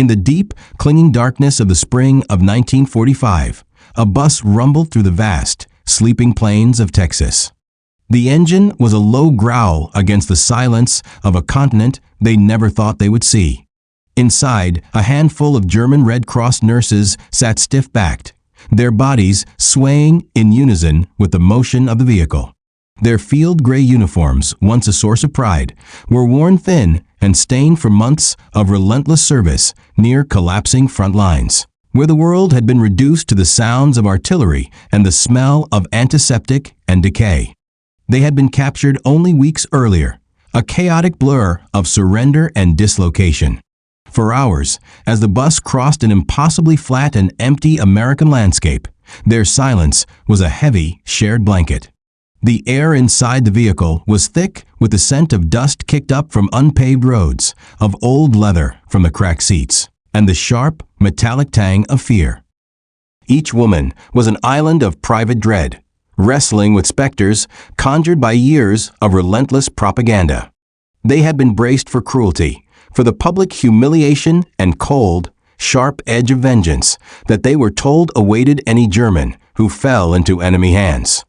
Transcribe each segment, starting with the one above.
In the deep, clinging darkness of the spring of 1945, a bus rumbled through the vast, sleeping plains of Texas. The engine was a low growl against the silence of a continent they never thought they would see. Inside, a handful of German Red Cross nurses sat stiff-backed, their bodies swaying in unison with the motion of the vehicle. Their field gray uniforms, once a source of pride, were worn thin and stained from months of relentless service near collapsing front lines, where the world had been reduced to the sounds of artillery and the smell of antiseptic and decay. They had been captured only weeks earlier, a chaotic blur of surrender and dislocation. For hours, as the bus crossed an impossibly flat and empty American landscape, their silence was a heavy, shared blanket. The air inside the vehicle was thick with the scent of dust kicked up from unpaved roads, of old leather from the cracked seats, and the sharp, metallic tang of fear. Each woman was an island of private dread, wrestling with specters conjured by years of relentless propaganda. They had been braced for cruelty, for the public humiliation and cold, sharp edge of vengeance that they were told awaited any German who fell into enemy hands.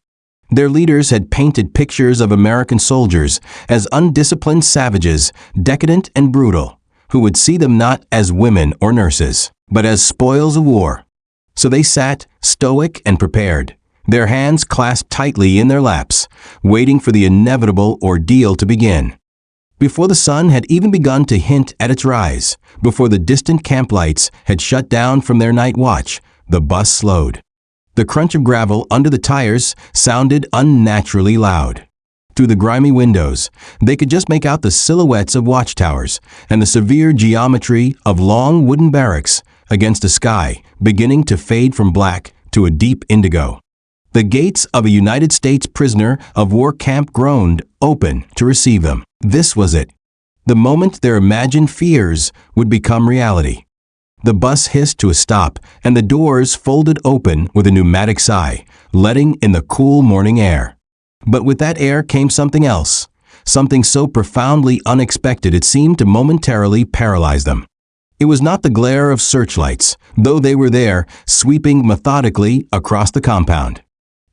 Their leaders had painted pictures of American soldiers as undisciplined savages, decadent and brutal, who would see them not as women or nurses, but as spoils of war. So they sat, stoic and prepared, their hands clasped tightly in their laps, waiting for the inevitable ordeal to begin. Before the sun had even begun to hint at its rise, before the distant camp lights had shut down from their night watch, the bus slowed. The crunch of gravel under the tires sounded unnaturally loud. Through the grimy windows, they could just make out the silhouettes of watchtowers and the severe geometry of long wooden barracks against a sky beginning to fade from black to a deep indigo. The gates of a United States prisoner of war camp groaned open to receive them. This was it. The moment their imagined fears would become reality. The bus hissed to a stop, and the doors folded open with a pneumatic sigh, letting in the cool morning air. But with that air came something else, something so profoundly unexpected it seemed to momentarily paralyze them. It was not the glare of searchlights, though they were there, sweeping methodically across the compound.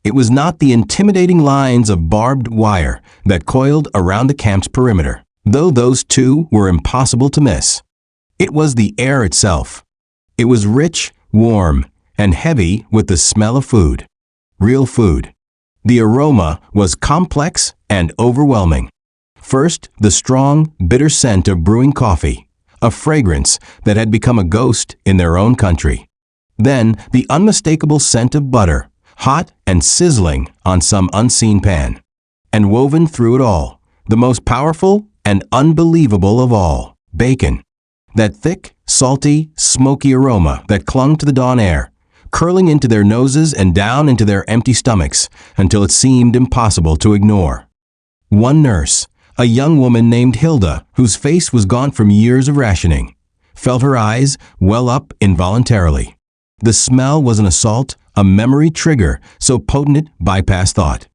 It was not the intimidating lines of barbed wire that coiled around the camp's perimeter, though those too were impossible to miss. It was the air itself. It was rich, warm, and heavy with the smell of food. Real food. The aroma was complex and overwhelming. First, the strong, bitter scent of brewing coffee, a fragrance that had become a ghost in their own country. Then, the unmistakable scent of butter, hot and sizzling on some unseen pan. And woven through it all, the most powerful and unbelievable of all, bacon. That thick, salty, smoky aroma that clung to the dawn air, curling into their noses and down into their empty stomachs until it seemed impossible to ignore. One nurse, a young woman named Hilda, whose face was gaunt from years of rationing, felt her eyes well up involuntarily. The smell was an assault, a memory trigger so potent it bypassed thought.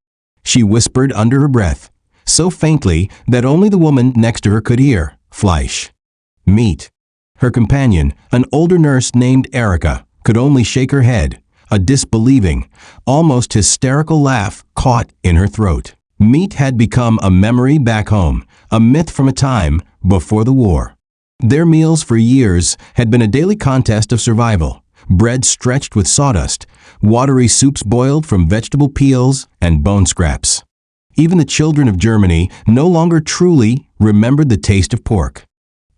She whispered under her breath, so faintly that only the woman next to her could hear, "Fleisch." Meat. Her companion, an older nurse named Erica, could only shake her head, a disbelieving, almost hysterical laugh caught in her throat. Meat had become a memory back home, a myth from a time before the war. Their meals for years had been a daily contest of survival, bread stretched with sawdust, watery soups boiled from vegetable peels and bone scraps. Even the children of Germany no longer truly remembered the taste of pork.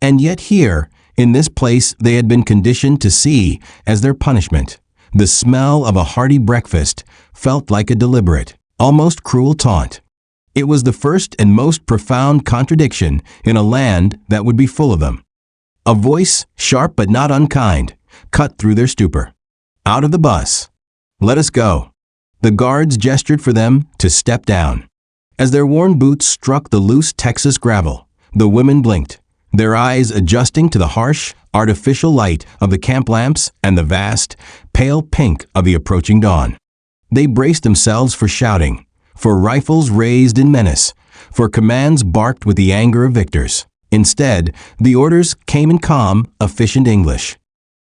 And yet here, in this place they had been conditioned to see as their punishment, the smell of a hearty breakfast felt like a deliberate, almost cruel taunt. It was the first and most profound contradiction in a land that would be full of them. A voice, sharp but not unkind, cut through their stupor. Out of the bus. Let us go. The guards gestured for them to step down. As their worn boots struck the loose Texas gravel, the women blinked, their eyes adjusting to the harsh, artificial light of the camp lamps and the vast, pale pink of the approaching dawn. They braced themselves for shouting, for rifles raised in menace, for commands barked with the anger of victors. Instead, the orders came in calm, efficient English.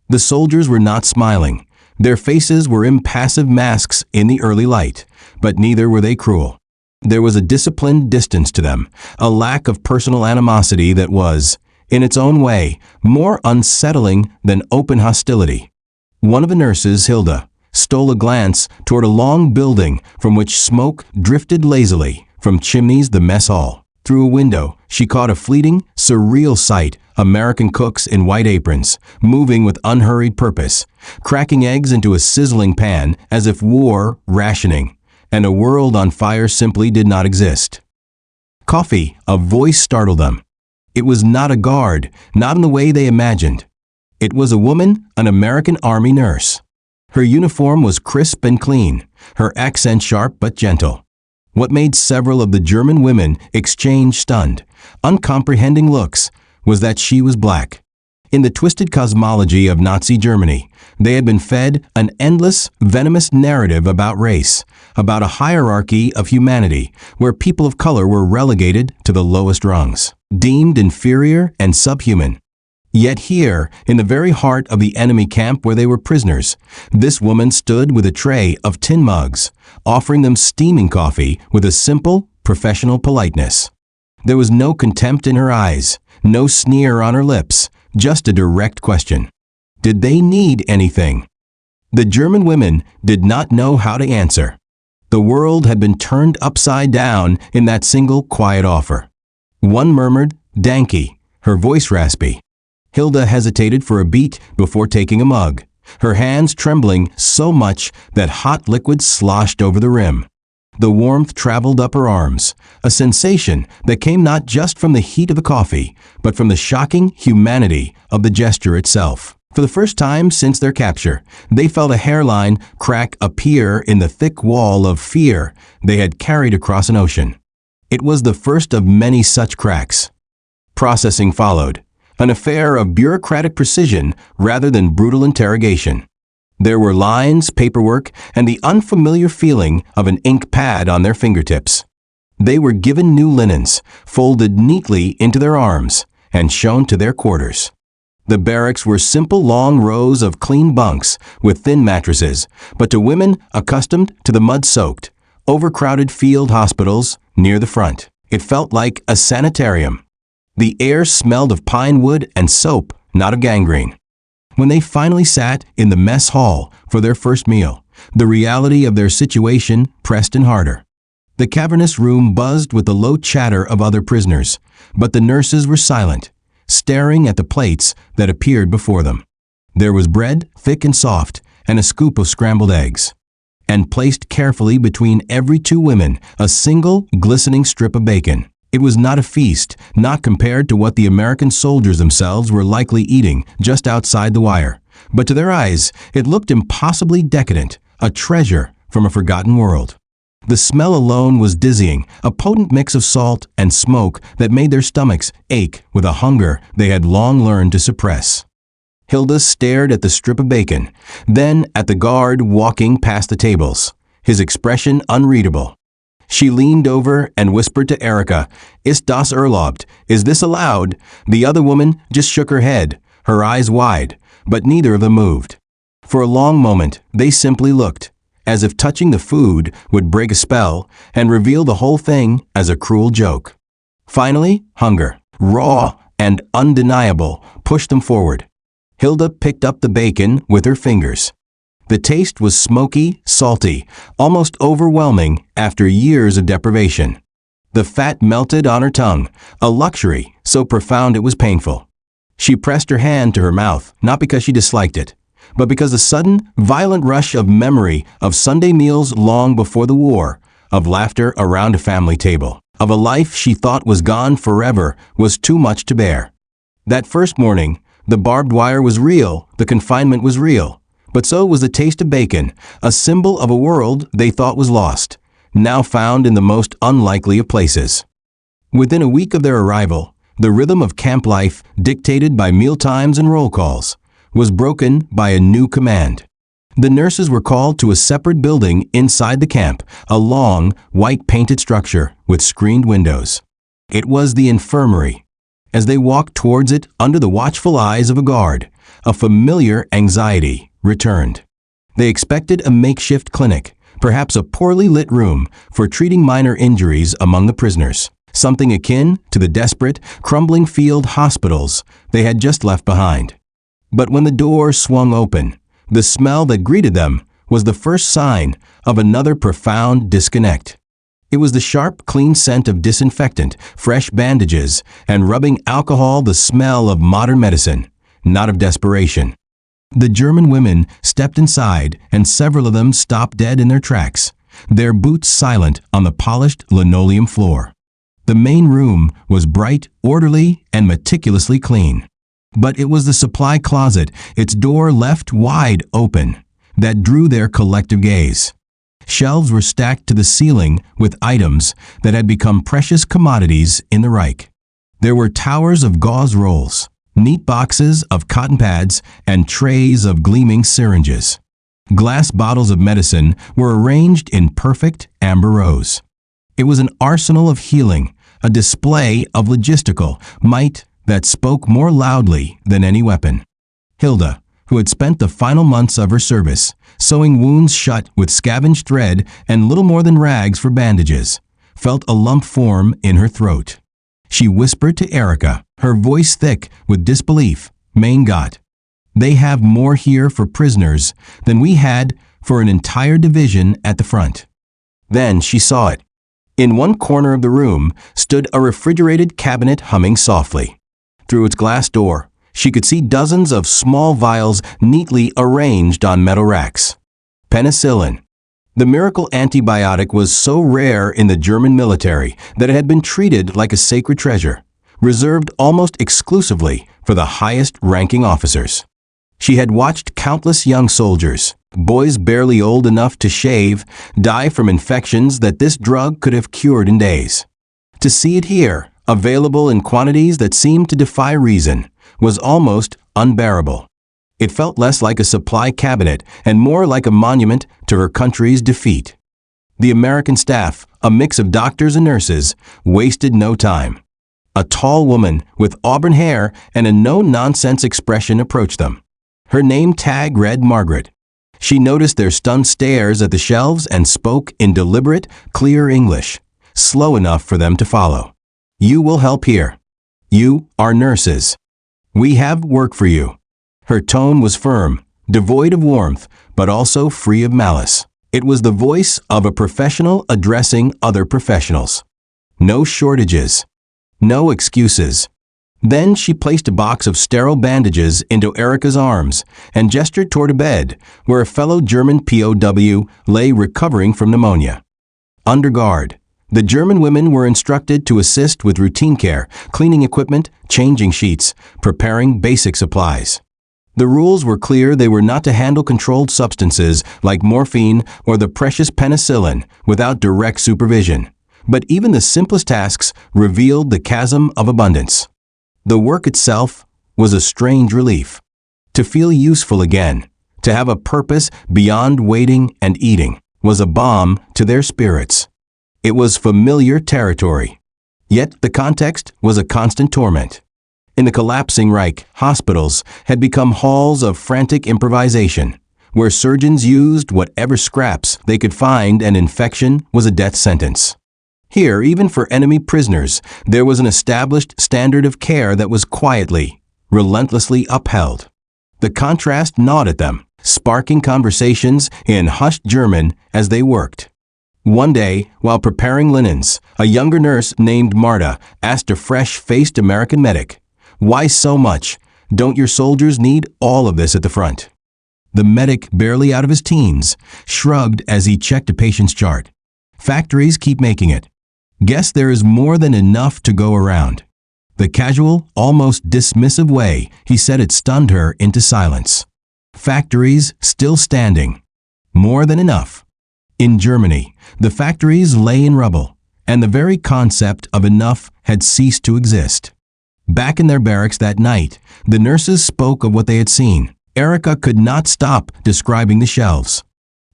The soldiers were not smiling. Their faces were impassive masks in the early light, but neither were they cruel. There was a disciplined distance to them, a lack of personal animosity that was, in its own way, more unsettling than open hostility. One of the nurses, Hilda, stole a glance toward a long building from which smoke drifted lazily from chimneys the mess hall. Through a window, she caught a fleeting, surreal sight: American cooks in white aprons, moving with unhurried purpose, cracking eggs into a sizzling pan as if war rationing, and a world on fire simply did not exist. Coffee, a voice startled them. It was not a guard, not in the way they imagined. It was a woman, an American Army nurse. Her uniform was crisp and clean, her accent sharp but gentle. What made several of the German women exchange stunned, uncomprehending looks was that she was black. In the twisted cosmology of Nazi Germany, they had been fed an endless, venomous narrative about race, about a hierarchy of humanity where people of color were relegated to the lowest rungs, deemed inferior and subhuman. Yet here, in the very heart of the enemy camp where they were prisoners, this woman stood with a tray of tin mugs, offering them steaming coffee with a simple, professional politeness. There was no contempt in her eyes, no sneer on her lips, just a direct question. Did they need anything? The German women did not know how to answer. The world had been turned upside down in that single quiet offer. One murmured, "Danke," her voice raspy. Hilda hesitated for a beat before taking a mug, her hands trembling so much that hot liquid sloshed over the rim. The warmth traveled up her arms, a sensation that came not just from the heat of the coffee, but from the shocking humanity of the gesture itself. For the first time since their capture, they felt a hairline crack appear in the thick wall of fear they had carried across an ocean. It was the first of many such cracks. Processing followed, an affair of bureaucratic precision rather than brutal interrogation. There were lines, paperwork, and the unfamiliar feeling of an ink pad on their fingertips. They were given new linens, folded neatly into their arms, and shown to their quarters. The barracks were simple long rows of clean bunks with thin mattresses, but to women accustomed to the mud-soaked, overcrowded field hospitals near the front, it felt like a sanitarium. The air smelled of pine wood and soap, not of gangrene. When they finally sat in the mess hall for their first meal, the reality of their situation pressed in harder. The cavernous room buzzed with the low chatter of other prisoners, but the nurses were silent, staring at the plates that appeared before them. There was bread, thick and soft, and a scoop of scrambled eggs. And placed carefully between every two women, a single, glistening strip of bacon. It was not a feast, not compared to what the American soldiers themselves were likely eating just outside the wire. But to their eyes, it looked impossibly decadent, a treasure from a forgotten world. The smell alone was dizzying, a potent mix of salt and smoke that made their stomachs ache with a hunger they had long learned to suppress. Hilda stared at the strip of bacon, then at the guard walking past the tables, his expression unreadable. She leaned over and whispered to Erika, "Ist das erlaubt? Is this allowed?" The other woman just shook her head, her eyes wide, but neither of them moved. For a long moment, they simply looked, as if touching the food would break a spell and reveal the whole thing as a cruel joke. Finally, hunger, raw and undeniable, pushed them forward. Hilda picked up the bacon with her fingers. The taste was smoky, salty, almost overwhelming after years of deprivation. The fat melted on her tongue, a luxury so profound it was painful. She pressed her hand to her mouth, not because she disliked it, but because the sudden, violent rush of memory of Sunday meals long before the war, of laughter around a family table, of a life she thought was gone forever, was too much to bear. That first morning, the barbed wire was real, the confinement was real. But so was the taste of bacon, a symbol of a world they thought was lost, now found in the most unlikely of places. Within a week of their arrival, the rhythm of camp life, dictated by mealtimes and roll calls, was broken by a new command. The nurses were called to a separate building inside the camp, a long, white-painted structure with screened windows. It was the infirmary. As they walked towards it under the watchful eyes of a guard, a familiar anxiety returned. They expected a makeshift clinic, perhaps a poorly lit room for treating minor injuries among the prisoners, something akin to the desperate, crumbling field hospitals they had just left behind. But when the door swung open, the smell that greeted them was the first sign of another profound disconnect. It was the sharp, clean scent of disinfectant, fresh bandages, and rubbing alcohol, the smell of modern medicine, not of desperation. The German women stepped inside, and several of them stopped dead in their tracks, their boots silent on the polished linoleum floor. The main room was bright, orderly, and meticulously clean. But it was the supply closet, its door left wide open, that drew their collective gaze. Shelves were stacked to the ceiling with items that had become precious commodities in the Reich. There were towers of gauze rolls, neat boxes of cotton pads, and trays of gleaming syringes. Glass bottles of medicine were arranged in perfect amber rows. It was an arsenal of healing, a display of logistical might that spoke more loudly than any weapon. Hilda, who had spent the final months of her service sewing wounds shut with scavenged thread and little more than rags for bandages, felt a lump form in her throat. She whispered to Erica, her voice thick with disbelief, "Mein Gott, they have more here for prisoners than we had for an entire division at the front." Then she saw it. In one corner of the room stood a refrigerated cabinet humming softly. Through its glass door, she could see dozens of small vials neatly arranged on metal racks. Penicillin. The miracle antibiotic was so rare in the German military that it had been treated like a sacred treasure, reserved almost exclusively for the highest-ranking officers. She had watched countless young soldiers, boys barely old enough to shave, die from infections that this drug could have cured in days. To see it here, available in quantities that seemed to defy reason, was almost unbearable. It felt less like a supply cabinet and more like a monument to her country's defeat. The American staff, a mix of doctors and nurses, wasted no time. A tall woman with auburn hair and a no-nonsense expression approached them. Her name tag read Margaret. She noticed their stunned stares at the shelves and spoke in deliberate, clear English, slow enough for them to follow. "You will help here. You are nurses. We have work for you." Her tone was firm, devoid of warmth, but also free of malice. It was the voice of a professional addressing other professionals. No shortages. No excuses. Then she placed a box of sterile bandages into Erica's arms and gestured toward a bed where a fellow German POW lay recovering from pneumonia. Under guard, the German women were instructed to assist with routine care, cleaning equipment, changing sheets, preparing basic supplies. The rules were clear. They were not to handle controlled substances like morphine or the precious penicillin without direct supervision. But even the simplest tasks revealed the chasm of abundance. The work itself was a strange relief. To feel useful again, to have a purpose beyond waiting and eating, was a balm to their spirits. It was familiar territory. Yet the context was a constant torment. In the collapsing Reich, hospitals had become halls of frantic improvisation, where surgeons used whatever scraps they could find, and infection was a death sentence. Here, even for enemy prisoners, there was an established standard of care that was quietly, relentlessly upheld. The contrast gnawed at them, sparking conversations in hushed German as they worked. One day, while preparing linens, a younger nurse named Marta asked a fresh-faced American medic, "Why so much? Don't your soldiers need all of this at the front?" The medic, barely out of his teens, shrugged as he checked a patient's chart. "Factories keep making it. Guess there is more than enough to go around." The casual, almost dismissive way he said it stunned her into silence. Factories still standing. More than enough. In Germany, the factories lay in rubble, and the very concept of enough had ceased to exist. Back in their barracks that night, the nurses spoke of what they had seen. Erica could not stop describing the shelves.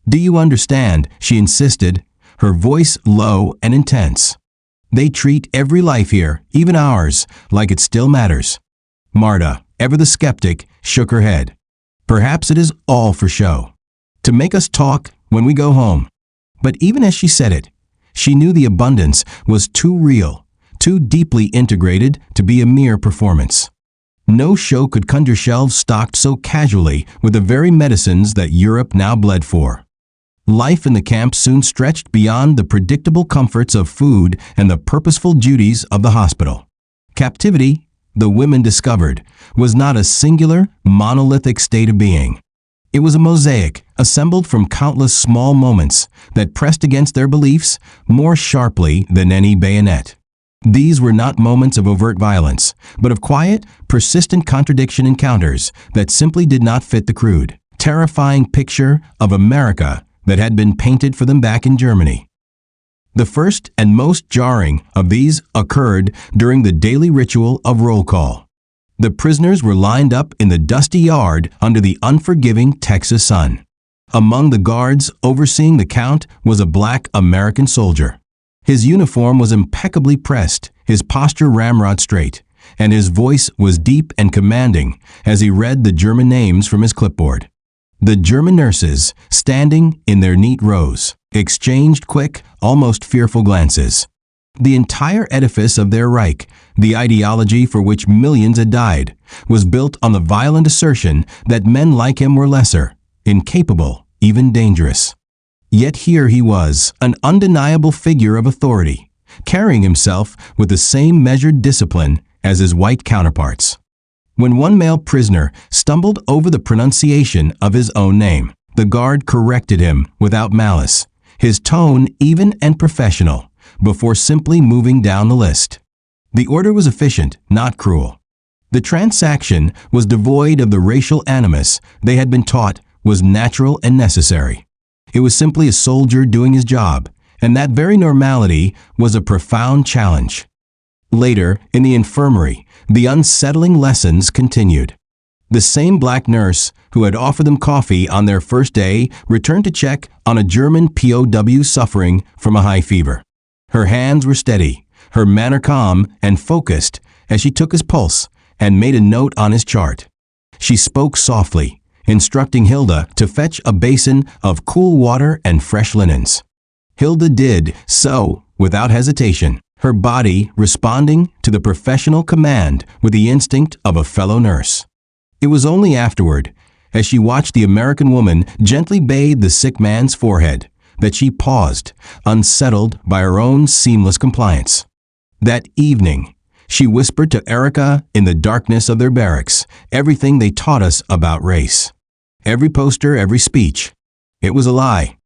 "Do you understand?" she insisted, her voice low and intense. They treat every life here, even ours, like it still matters. Marta, ever the skeptic, shook her head. Perhaps it is all for show. To make us talk when we go home. But even as she said it, she knew the abundance was too real, too deeply integrated to be a mere performance. No show could conjure shelves stocked so casually with the very medicines that Europe now bled for. Life in the camp soon stretched beyond the predictable comforts of food and the purposeful duties of the hospital. Captivity, the women discovered, was not a singular, monolithic state of being. It was a mosaic assembled from countless small moments that pressed against their beliefs more sharply than any bayonet. These were not moments of overt violence, but of quiet, persistent contradiction encounters that simply did not fit the crude, terrifying picture of America that had been painted for them back in Germany. The first and most jarring of these occurred during the daily ritual of roll call. The prisoners were lined up in the dusty yard under the unforgiving Texas sun. Among the guards overseeing the count was a black American soldier. His uniform was impeccably pressed, his posture ramrod straight, and his voice was deep and commanding as he read the German names from his clipboard. The German nurses, standing in their neat rows, exchanged quick, almost fearful glances. The entire edifice of their Reich, the ideology for which millions had died, was built on the violent assertion that men like him were lesser, incapable, even dangerous. Yet here he was, an undeniable figure of authority, carrying himself with the same measured discipline as his white counterparts. When one male prisoner stumbled over the pronunciation of his own name, the guard corrected him without malice, his tone even and professional, before simply moving down the list. The order was efficient, not cruel. The transaction was devoid of the racial animus they had been taught was natural and necessary. It was simply a soldier doing his job, and that very normality was a profound challenge. Later, in the infirmary, the unsettling lessons continued. The same black nurse who had offered them coffee on their first day returned to check on a German POW suffering from a high fever. Her hands were steady, her manner calm and focused as she took his pulse and made a note on his chart. She spoke softly, instructing Hilda to fetch a basin of cool water and fresh linens. Hilda did so without hesitation, her body responding to the professional command with the instinct of a fellow nurse. It was only afterward, as she watched the American woman gently bathe the sick man's forehead, that she paused, unsettled by her own seamless compliance. That evening, she whispered to Erica in the darkness of their barracks everything they taught us about race. Every poster, every speech. It was a lie.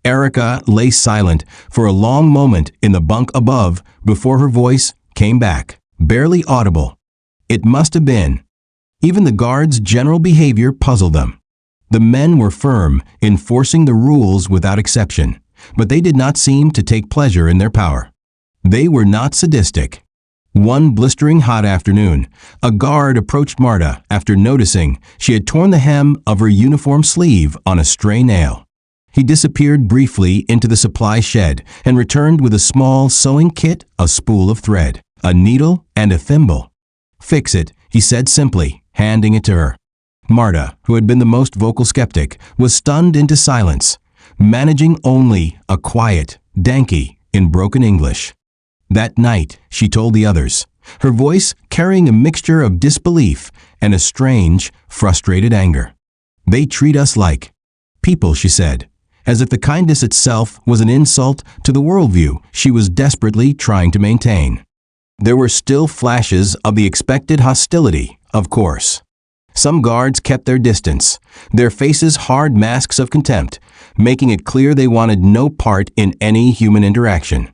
Erica lay silent for a long moment in the bunk above before her voice came back, barely audible. It must have been. Even the guards' general behavior puzzled them. The men were firm, enforcing the rules without exception, but they did not seem to take pleasure in their power. They were not sadistic. One blistering hot afternoon, a guard approached Marta after noticing she had torn the hem of her uniform sleeve on a stray nail. He disappeared briefly into the supply shed and returned with a small sewing kit, a spool of thread, a needle, and a thimble. "Fix it," he said simply, handing it to her. Marta, who had been the most vocal skeptic, was stunned into silence, managing only a quiet "Danke" in broken English. That night, she told the others, her voice carrying a mixture of disbelief and a strange, frustrated anger. "They treat us like people," she said, as if the kindness itself was an insult to the worldview she was desperately trying to maintain. There were still flashes of the expected hostility, of course. Some guards kept their distance, their faces hard masks of contempt, making it clear they wanted no part in any human interaction.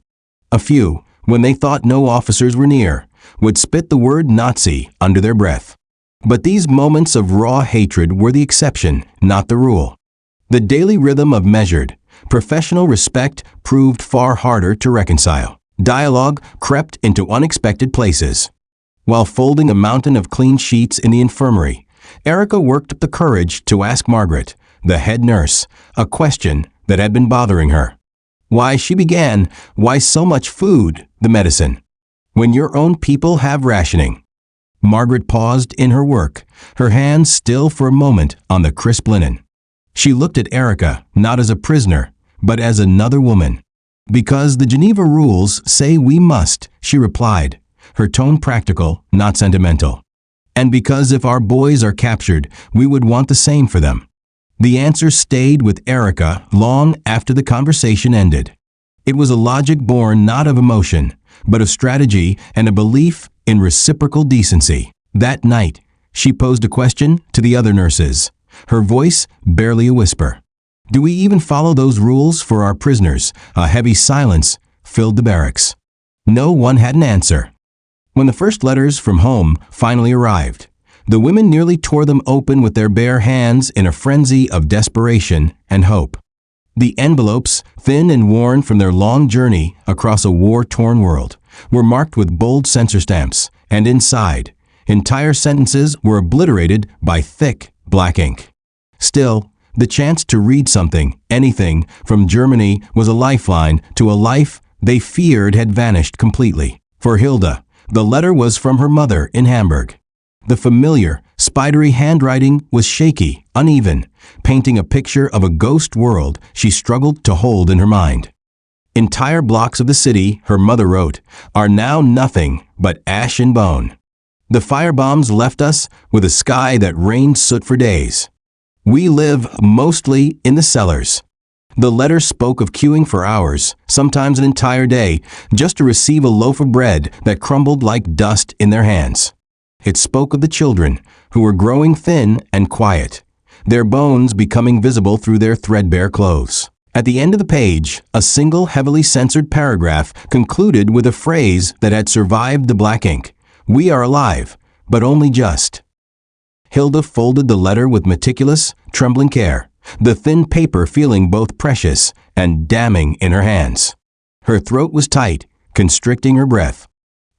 A few, when they thought no officers were near, would spit the word Nazi under their breath. But these moments of raw hatred were the exception, not the rule. The daily rhythm of measured, professional respect proved far harder to reconcile. Dialogue crept into unexpected places. While folding a mountain of clean sheets in the infirmary, Erica worked up the courage to ask Margaret, the head nurse, a question that had been bothering her. Why, she began, why so much food the medicine. When your own people have rationing. Margaret paused in her work, her hands still for a moment on the crisp linen. She looked at Erica not as a prisoner, but as another woman. Because the Geneva rules say we must, she replied, her tone practical, not sentimental. And because if our boys are captured, we would want the same for them. The answer stayed with Erica long after the conversation ended. It was a logic born not of emotion, but of strategy and a belief in reciprocal decency. That night, she posed a question to the other nurses, her voice barely a whisper. Do we even follow those rules for our prisoners? A heavy silence filled the barracks. No one had an answer. When the first letters from home finally arrived, the women nearly tore them open with their bare hands in a frenzy of desperation and hope. The envelopes, thin and worn from their long journey across a war-torn world, were marked with bold censor stamps, and inside, entire sentences were obliterated by thick black ink. Still, the chance to read something, anything, from Germany was a lifeline to a life they feared had vanished completely. For Hilda, the letter was from her mother in Hamburg. The familiar, spidery handwriting was shaky, uneven, painting a picture of a ghost world she struggled to hold in her mind. Entire blocks of the city, her mother wrote, are now nothing but ash and bone. The firebombs left us with a sky that rained soot for days. We live mostly in the cellars. The letter spoke of queuing for hours, sometimes an entire day, just to receive a loaf of bread that crumbled like dust in their hands. It spoke of the children, who were growing thin and quiet, their bones becoming visible through their threadbare clothes. At the end of the page, a single heavily censored paragraph concluded with a phrase that had survived the black ink. We are alive, but only just. Hilda folded the letter with meticulous, trembling care, the thin paper feeling both precious and damning in her hands. Her throat was tight, constricting her breath.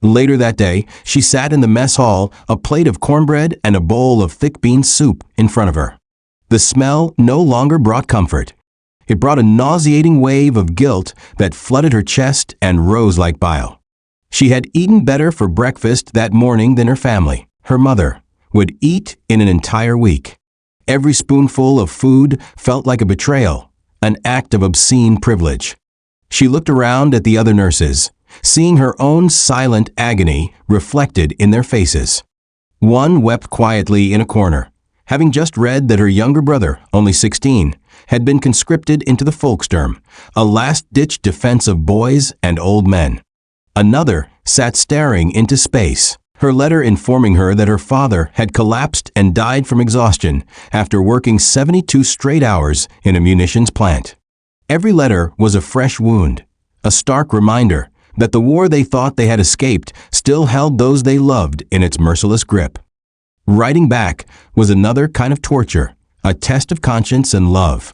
Later that day, she sat in the mess hall, a plate of cornbread and a bowl of thick bean soup in front of her. The smell no longer brought comfort. It brought a nauseating wave of guilt that flooded her chest and rose like bile. She had eaten better for breakfast that morning than her family, her mother, would eat in an entire week. Every spoonful of food felt like a betrayal, an act of obscene privilege. She looked around at the other nurses, seeing her own silent agony reflected in their faces. One wept quietly in a corner, having just read that her younger brother, only 16, had been conscripted into the Volkssturm, a last-ditch defense of boys and old men. Another sat staring into space, her letter informing her that her father had collapsed and died from exhaustion after working 72 straight hours in a munitions plant. Every letter was a fresh wound, a stark reminder that the war they thought they had escaped still held those they loved in its merciless grip. Writing back was another kind of torture, a test of conscience and love.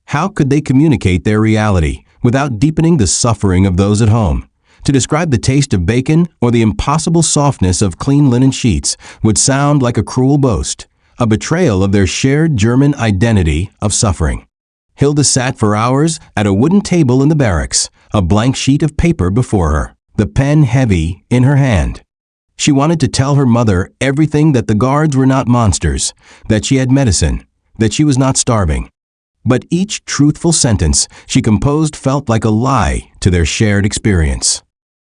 How could they communicate their reality without deepening the suffering of those at home? To describe the taste of bacon or the impossible softness of clean linen sheets would sound like a cruel boast, a betrayal of their shared German identity of suffering. Hilda sat for hours at a wooden table in the barracks, a blank sheet of paper before her, the pen heavy in her hand. She wanted to tell her mother everything, that the guards were not monsters, that she had medicine, that she was not starving. But each truthful sentence she composed felt like a lie to their shared experience.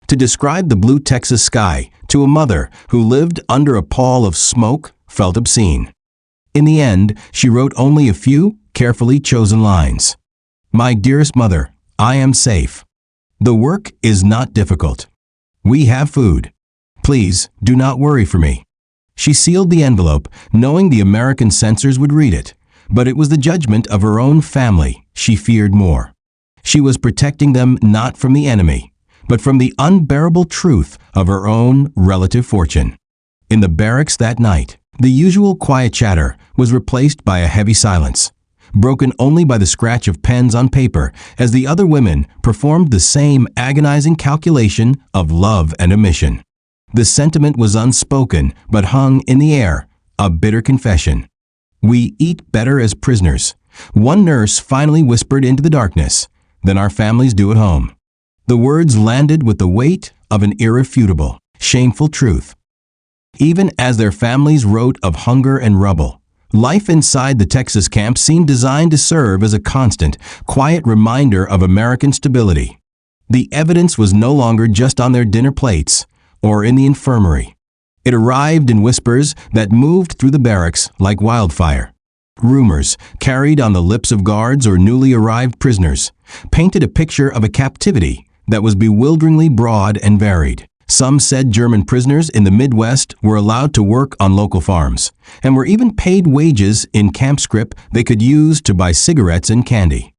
To describe the blue Texas sky to a mother who lived under a pall of smoke felt obscene. In the end, she wrote only a few carefully chosen lines. My dearest mother, I am safe. The work is not difficult. We have food. Please do not worry for me. She sealed the envelope, knowing the American censors would read it, but it was the judgment of her own family she feared more. She was protecting them not from the enemy, but from the unbearable truth of her own relative fortune. In the barracks that night, the usual quiet chatter was replaced by a heavy silence, broken only by the scratch of pens on paper as the other women performed the same agonizing calculation of love and omission. The sentiment was unspoken but hung in the air, a bitter confession. We eat better as prisoners, one nurse finally whispered into the darkness, than our families do at home. The words landed with the weight of an irrefutable, shameful truth. Even as their families wrote of hunger and rubble, life inside the Texas camp seemed designed to serve as a constant, quiet reminder of American stability. The evidence was no longer just on their dinner plates or in the infirmary. It arrived in whispers that moved through the barracks like wildfire. Rumors, carried on the lips of guards or newly arrived prisoners, painted a picture of a captivity that was bewilderingly broad and varied. Some said German prisoners in the Midwest were allowed to work on local farms, and were even paid wages in camp scrip they could use to buy cigarettes and candy.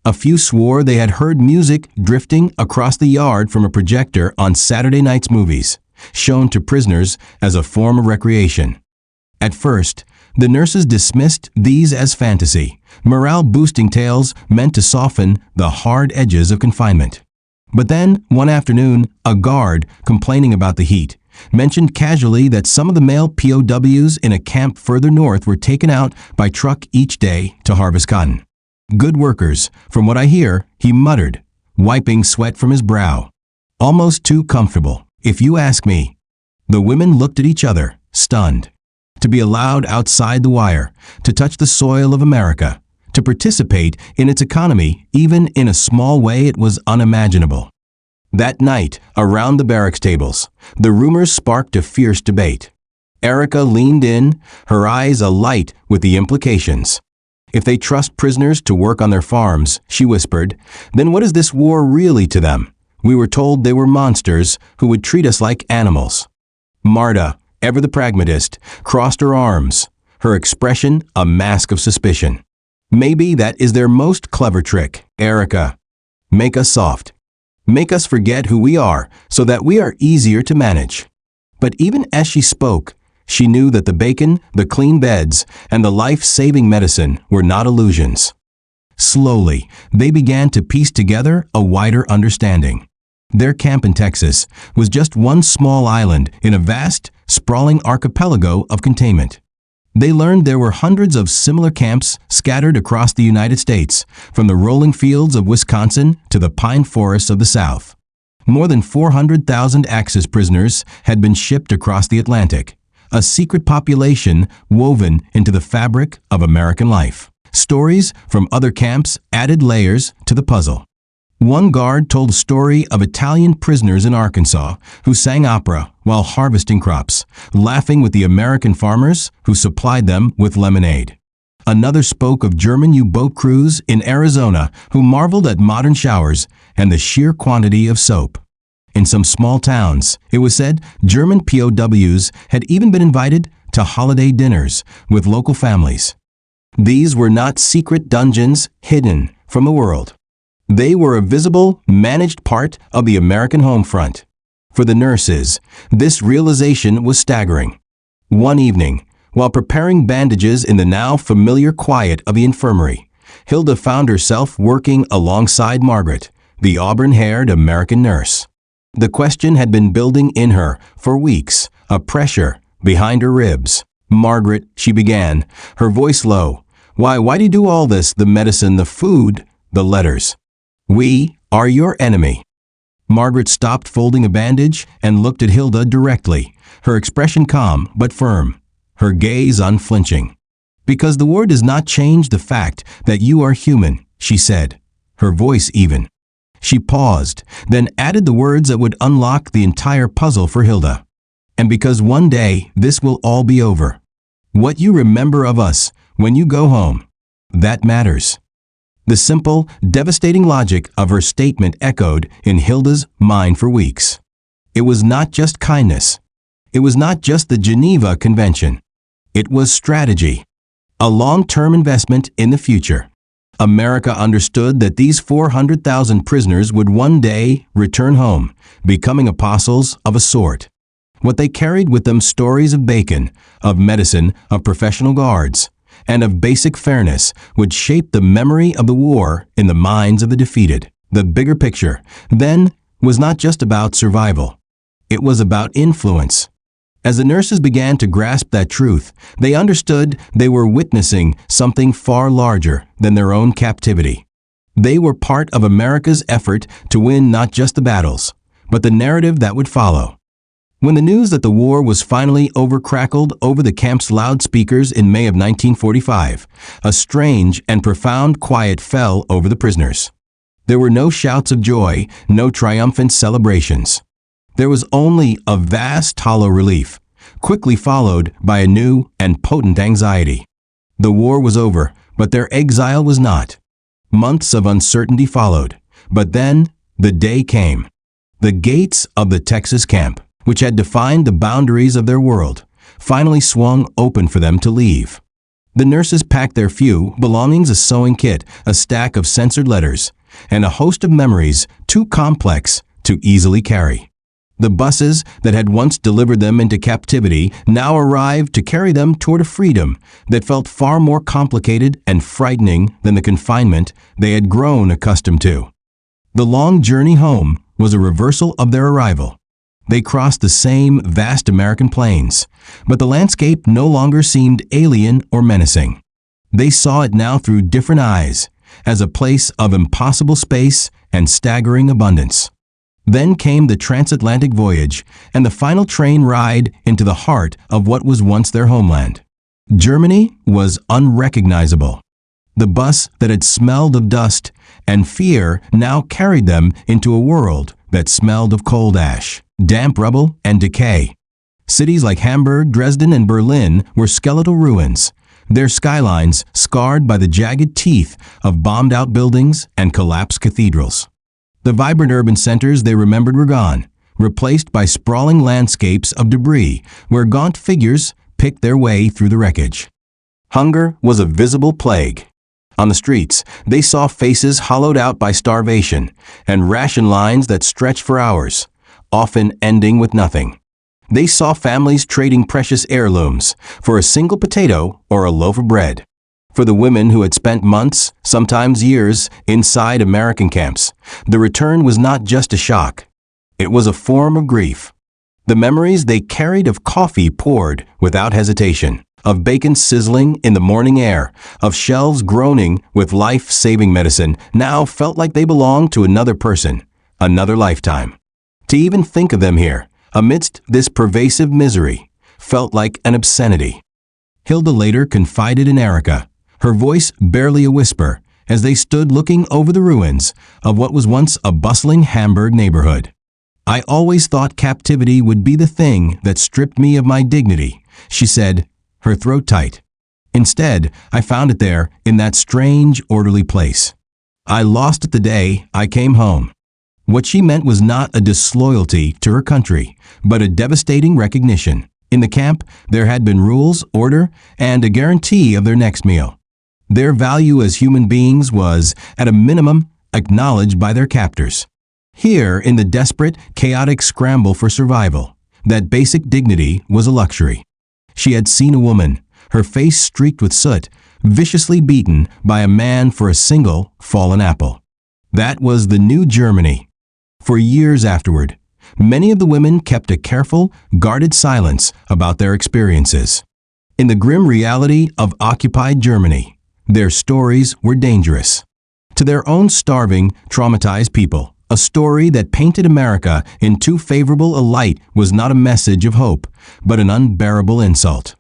A few swore they had heard music drifting across the yard from a projector on Saturday night's movies, shown to prisoners as a form of recreation. At first, the nurses dismissed these as fantasy, morale-boosting tales meant to soften the hard edges of confinement. But then, one afternoon, a guard, complaining about the heat, mentioned casually that some of the male POWs in a camp further north were taken out by truck each day to harvest cotton. Good workers, from what I hear, he muttered, wiping sweat from his brow. Almost too comfortable, if you ask me. The women looked at each other, stunned. To be allowed outside the wire, to touch the soil of America, to participate in its economy, even in a small way, it was unimaginable. That night, around the barracks tables, the rumors sparked a fierce debate. Erica leaned in, her eyes alight with the implications. If they trust prisoners to work on their farms, she whispered, then what is this war really to them? We were told they were monsters who would treat us like animals. Marta, ever the pragmatist, crossed her arms, her expression a mask of suspicion. Maybe that is their most clever trick, Erica. Make us soft. Make us forget who we are so that we are easier to manage. But even as she spoke, she knew that the bacon, the clean beds, and the life-saving medicine were not illusions. Slowly, they began to piece together a wider understanding. Their camp in Texas was just one small island in a vast, sprawling archipelago of containment. They learned there were hundreds of similar camps scattered across the United States, from the rolling fields of Wisconsin to the pine forests of the South. More than 400,000 Axis prisoners had been shipped across the Atlantic, a secret population woven into the fabric of American life. Stories from other camps added layers to the puzzle. One guard told a story of Italian prisoners in Arkansas who sang opera while harvesting crops, laughing with the American farmers who supplied them with lemonade. Another spoke of German U-boat crews in Arizona who marveled at modern showers and the sheer quantity of soap. In some small towns, it was said German POWs had even been invited to holiday dinners with local families. These were not secret dungeons hidden from the world. They were a visible, managed part of the American home front. For the nurses, this realization was staggering. One evening, while preparing bandages in the now familiar quiet of the infirmary, Hilda found herself working alongside Margaret, the auburn-haired American nurse. The question had been building in her for weeks, a pressure behind her ribs. Margaret, she began, her voice low. Why do you do all this, the medicine, the food, the letters? We are your enemy. Margaret stopped folding a bandage and looked at Hilda directly, her expression calm but firm, her gaze unflinching. Because the war does not change the fact that you are human, she said, her voice even. She paused, then added the words that would unlock the entire puzzle for Hilda. And because one day this will all be over. What you remember of us when you go home, that matters. The simple, devastating logic of her statement echoed in Hilda's mind for weeks. It was not just kindness. It was not just the Geneva Convention. It was strategy. A long-term investment in the future. America understood that these 400,000 prisoners would one day return home, becoming apostles of a sort. What they carried with them stories of bacon, of medicine, of professional guards, and of basic fairness would shape the memory of the war in the minds of the defeated. The bigger picture, then, was not just about survival. It was about influence. As the nurses began to grasp that truth, they understood they were witnessing something far larger than their own captivity. They were part of America's effort to win not just the battles, but the narrative that would follow. When the news that the war was finally over crackled over the camp's loudspeakers in May of 1945, a strange and profound quiet fell over the prisoners. There were no shouts of joy, no triumphant celebrations. There was only a vast hollow relief, quickly followed by a new and potent anxiety. The war was over, but their exile was not. Months of uncertainty followed, but then the day came. The gates of the Texas camp, which had defined the boundaries of their world, finally swung open for them to leave. The nurses packed their few belongings, a sewing kit, a stack of censored letters, and a host of memories too complex to easily carry. The buses that had once delivered them into captivity now arrived to carry them toward a freedom that felt far more complicated and frightening than the confinement they had grown accustomed to. The long journey home was a reversal of their arrival. They crossed the same vast American plains, but the landscape no longer seemed alien or menacing. They saw it now through different eyes, as a place of impossible space and staggering abundance. Then came the transatlantic voyage and the final train ride into the heart of what was once their homeland. Germany was unrecognizable. The bus that had smelled of dust and fear now carried them into a world that smelled of cold ash, damp rubble, and decay. Cities like Hamburg, Dresden, and Berlin were skeletal ruins, their skylines scarred by the jagged teeth of bombed-out buildings and collapsed cathedrals. The vibrant urban centers they remembered were gone, replaced by sprawling landscapes of debris where gaunt figures picked their way through the wreckage. Hunger was a visible plague. On the streets, they saw faces hollowed out by starvation and ration lines that stretched for hours, often ending with nothing. They saw families trading precious heirlooms for a single potato or a loaf of bread. For the women who had spent months, sometimes years, inside American camps, the return was not just a shock. It was a form of grief. The memories they carried of coffee poured without hesitation, of bacon sizzling in the morning air, of shelves groaning with life-saving medicine, now felt like they belonged to another person, another lifetime. To even think of them here, amidst this pervasive misery, felt like an obscenity. Hilda later confided in Erica, her voice barely a whisper, as they stood looking over the ruins of what was once a bustling Hamburg neighborhood. "I always thought captivity would be the thing that stripped me of my dignity," she said, her throat tight. "Instead, I found it there in that strange, orderly place. I lost it the day I came home." What she meant was not a disloyalty to her country, but a devastating recognition. In the camp, there had been rules, order, and a guarantee of their next meal. Their value as human beings was, at a minimum, acknowledged by their captors. Here, in the desperate, chaotic scramble for survival, that basic dignity was a luxury. She had seen a woman, her face streaked with soot, viciously beaten by a man for a single fallen apple. That was the new Germany. For years afterward, many of the women kept a careful, guarded silence about their experiences. In the grim reality of occupied Germany, their stories were dangerous. To their own starving, traumatized people, a story that painted America in too favorable a light was not a message of hope, but an unbearable insult.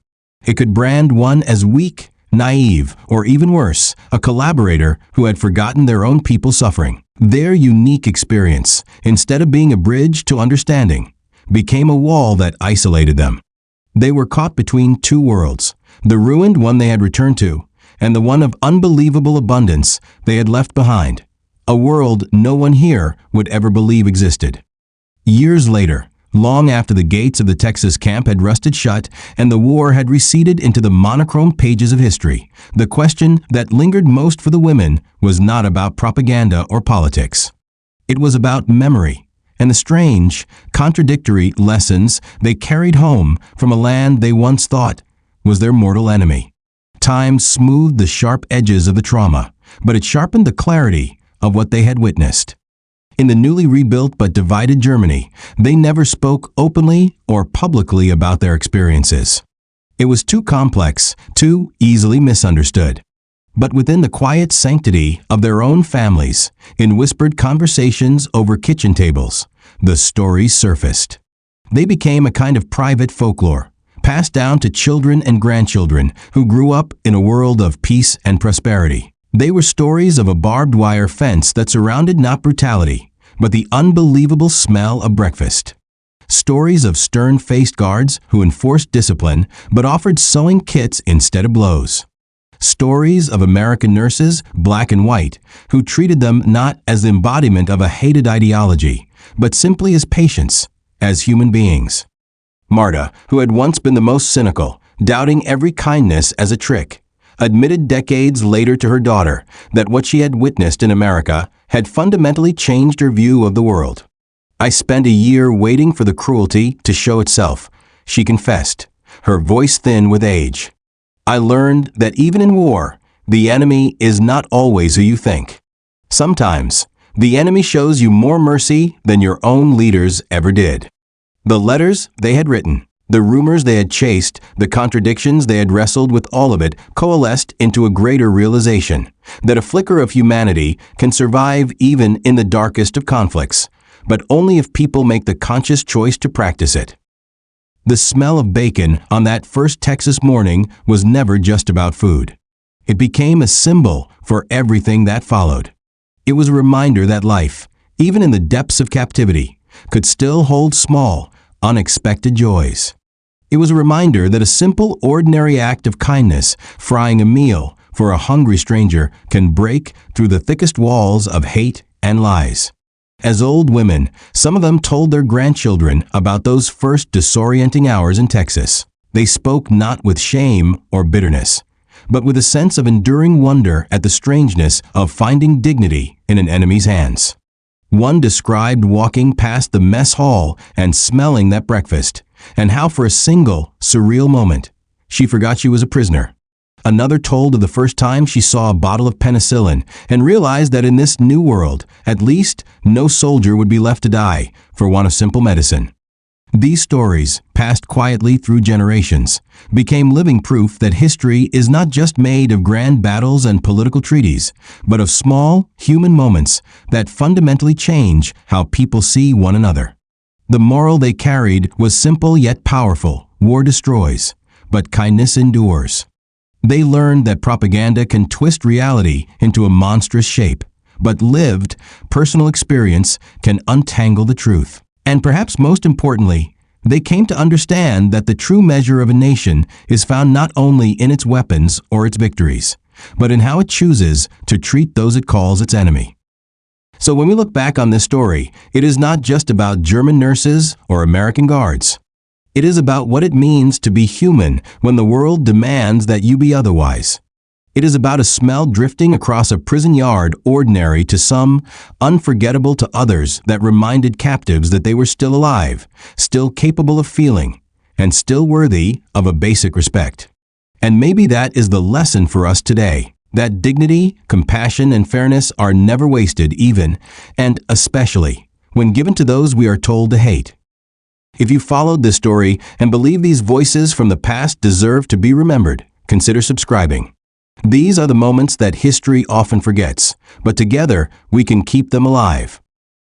It could brand one as weak, naive, or even worse, a collaborator who had forgotten their own people's suffering. Their unique experience, instead of being a bridge to understanding, became a wall that isolated them. They were caught between two worlds, the ruined one they had returned to, and the one of unbelievable abundance they had left behind, a world no one here would ever believe existed. Years later, long after the gates of the Texas camp had rusted shut and the war had receded into the monochrome pages of history, the question that lingered most for the women was not about propaganda or politics. It was about memory and the strange, contradictory lessons they carried home from a land they once thought was their mortal enemy. Time smoothed the sharp edges of the trauma, but it sharpened the clarity of what they had witnessed. In the newly rebuilt but divided Germany, they never spoke openly or publicly about their experiences. It was too complex, too easily misunderstood. But within the quiet sanctity of their own families, in whispered conversations over kitchen tables, the stories surfaced. They became a kind of private folklore, passed down to children and grandchildren who grew up in a world of peace and prosperity. They were stories of a barbed wire fence that surrounded not brutality, but the unbelievable smell of breakfast. Stories of stern-faced guards who enforced discipline but offered sewing kits instead of blows. Stories of American nurses, black and white, who treated them not as the embodiment of a hated ideology, but simply as patients, as human beings. Marta, who had once been the most cynical, doubting every kindness as a trick, admitted decades later to her daughter that what she had witnessed in America had fundamentally changed her view of the world. "I spent a year waiting for the cruelty to show itself," she confessed, her voice thin with age. "I learned that even in war, the enemy is not always who you think. Sometimes, the enemy shows you more mercy than your own leaders ever did." The letters they had written, the rumors they had chased, the contradictions they had wrestled with, all of it coalesced into a greater realization that a flicker of humanity can survive even in the darkest of conflicts, but only if people make the conscious choice to practice it. The smell of bacon on that first Texas morning was never just about food. It became a symbol for everything that followed. It was a reminder that life, even in the depths of captivity, could still hold small, unexpected joys. It was a reminder that a simple, ordinary act of kindness, frying a meal for a hungry stranger, can break through the thickest walls of hate and lies. As old women, some of them told their grandchildren about those first disorienting hours in Texas. They spoke not with shame or bitterness, but with a sense of enduring wonder at the strangeness of finding dignity in an enemy's hands. One described walking past the mess hall and smelling that breakfast, and how for a single, surreal moment, she forgot she was a prisoner. Another told of the first time she saw a bottle of penicillin and realized that in this new world, at least, no soldier would be left to die for want of simple medicine. These stories, passed quietly through generations, became living proof that history is not just made of grand battles and political treaties, but of small, human moments that fundamentally change how people see one another. The moral they carried was simple yet powerful: war destroys, but kindness endures. They learned that propaganda can twist reality into a monstrous shape, but lived, personal experience can untangle the truth. And perhaps most importantly, they came to understand that the true measure of a nation is found not only in its weapons or its victories, but in how it chooses to treat those it calls its enemy. So when we look back on this story, it is not just about German nurses or American guards. It is about what it means to be human when the world demands that you be otherwise. It is about a smell drifting across a prison yard, ordinary to some, unforgettable to others, that reminded captives that they were still alive, still capable of feeling, and still worthy of a basic respect. And maybe that is the lesson for us today, that dignity, compassion, and fairness are never wasted, even, and especially, when given to those we are told to hate. If you followed this story and believe these voices from the past deserve to be remembered, consider subscribing. These are the moments that history often forgets, but together we can keep them alive.